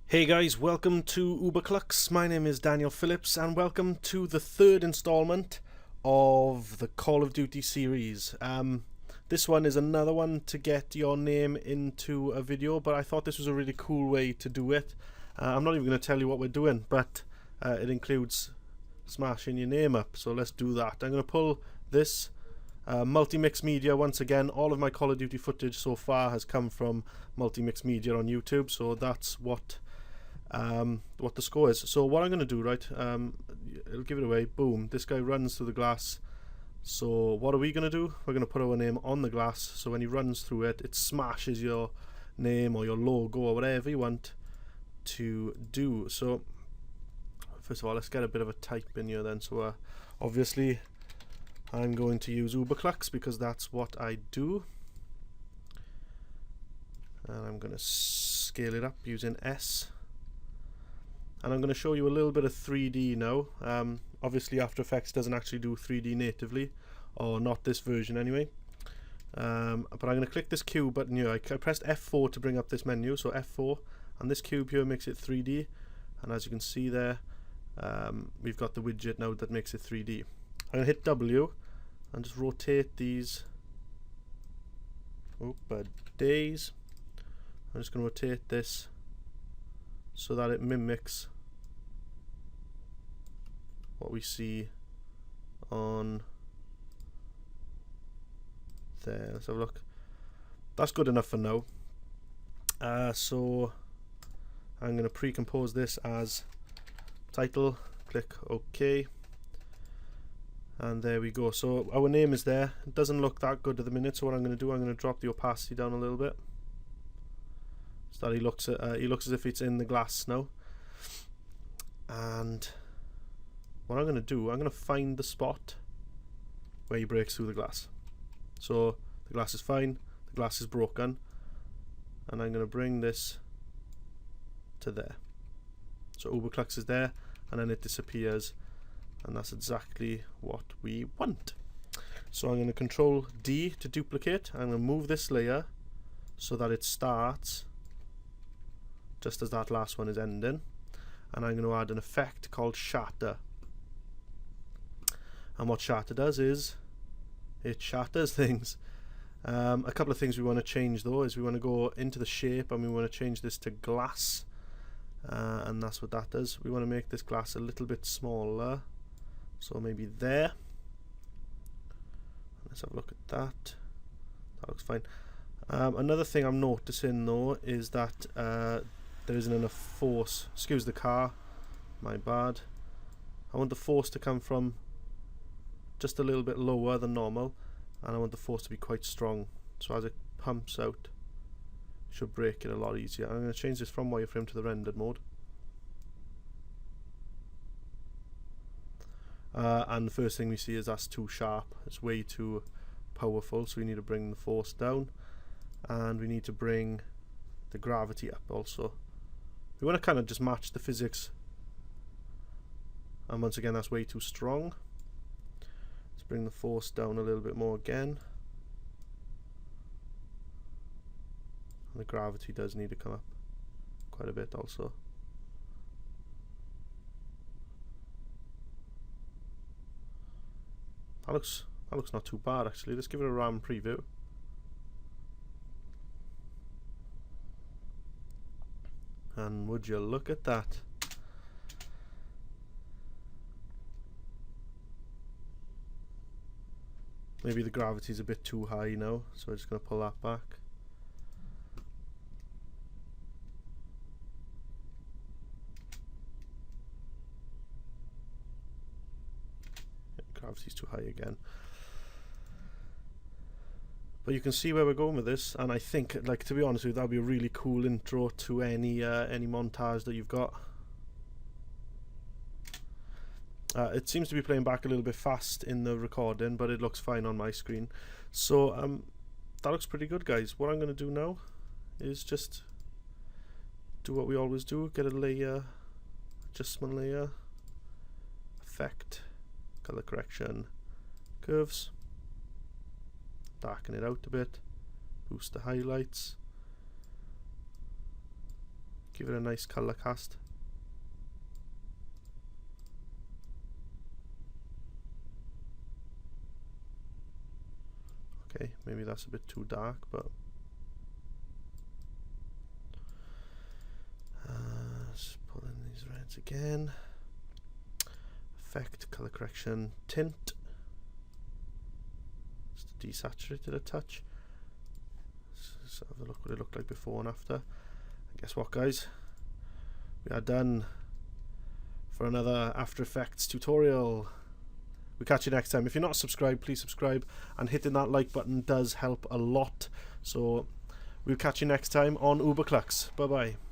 Hey guys, welcome to Uberclux. My name is Daniel Phillips and welcome to the third installment of the Call of Duty series. This one is another one to get your name into a video, but I thought this was a really cool way to do it. I'm not even going to tell you what we're doing, but it includes smashing your name up, so let's do that. I'm going to pull this multi-mix media once again. All of my Call of Duty footage so far has come from multi-mix media on YouTube, so that's what the score is. So what I'm going to do, right, it'll give it away. Boom, this guy runs through the glass. So what are we going to do? We're going to put our name on the glass, so when he runs through it, it smashes your name or your logo or whatever you want to do. So first of all, let's get a bit of a type in here then. So obviously I'm going to use Uberclux because that's what I do, and I'm going to scale it up using S. And I'm going to show you a little bit of 3D now. Obviously After Effects doesn't actually do 3D natively, or not this version anyway. But I'm going to click this cube button here. I pressed F4 to bring up this menu, so F4, and this cube here makes it 3D. And as you can see there, we've got the widget now that makes it 3D. I'm going to hit W and just rotate these. Days. I'm just going to rotate this so that it mimics what we see on there. Let's have a look. That's good enough for now. So I'm going to pre-compose this as title, click OK, and there we go. So our name is there. It doesn't look that good at the minute, so what I'm going to do, I'm going to drop the opacity down a little bit so that he looks as if it's in the glass now. And what I'm going to do, I'm going to find the spot where he breaks through the glass. So the glass is fine, the glass is broken, and I'm going to bring this to there. So Uberclux is there, and then it disappears, and that's exactly what we want. So I'm going to Control D to duplicate. I'm going to move this layer so that it starts just as that last one is ending, and I'm going to add an effect called shatter. And what shatter does is it shatters things. A couple of things we want to change though is we want to go into the shape and we want to change this to glass, and that's what that does. We want to make this glass a little bit smaller, so maybe there. Let's have a look at that. That looks fine. Another thing I'm noticing though is that there isn't enough force. Excuse the car, my bad. I want the force to come from just a little bit lower than normal, and I want the force to be quite strong, so as it pumps out it should break it a lot easier. I'm going to change this from wireframe to the rendered mode, and the first thing we see is that's too sharp. It's way too powerful, so we need to bring the force down, and we need to bring the gravity up also. We want to kind of just match the physics, and once again that's way too strong. Let's bring the force down a little bit more again, and the gravity does need to come up quite a bit also. That looks not too bad actually. Let's give it a RAM preview. And would you look at that? Maybe the gravity's a bit too high now, so we're just going to pull that back. Yeah, gravity's too high again. But you can see where we're going with this, and I think, like, to be honest with you, that'd be a really cool intro to any montage that you've got. It seems to be playing back a little bit fast in the recording, but it looks fine on my screen. So that looks pretty good, guys. What I'm going to do now is just do what we always do: get a layer, adjustment layer, effect, color correction, curves. Darken it out a bit, boost the highlights, give it a nice colour cast. Okay, maybe that's a bit too dark, but let's pull in these reds again. Effect, colour correction, tint. Just desaturate it a touch. Let's have a look what it looked like before and after. And guess what, guys? We are done for another After Effects tutorial. We'll catch you next time. If you're not subscribed, please subscribe, and hitting that like button does help a lot. So we'll catch you next time on Uberclux. Bye bye.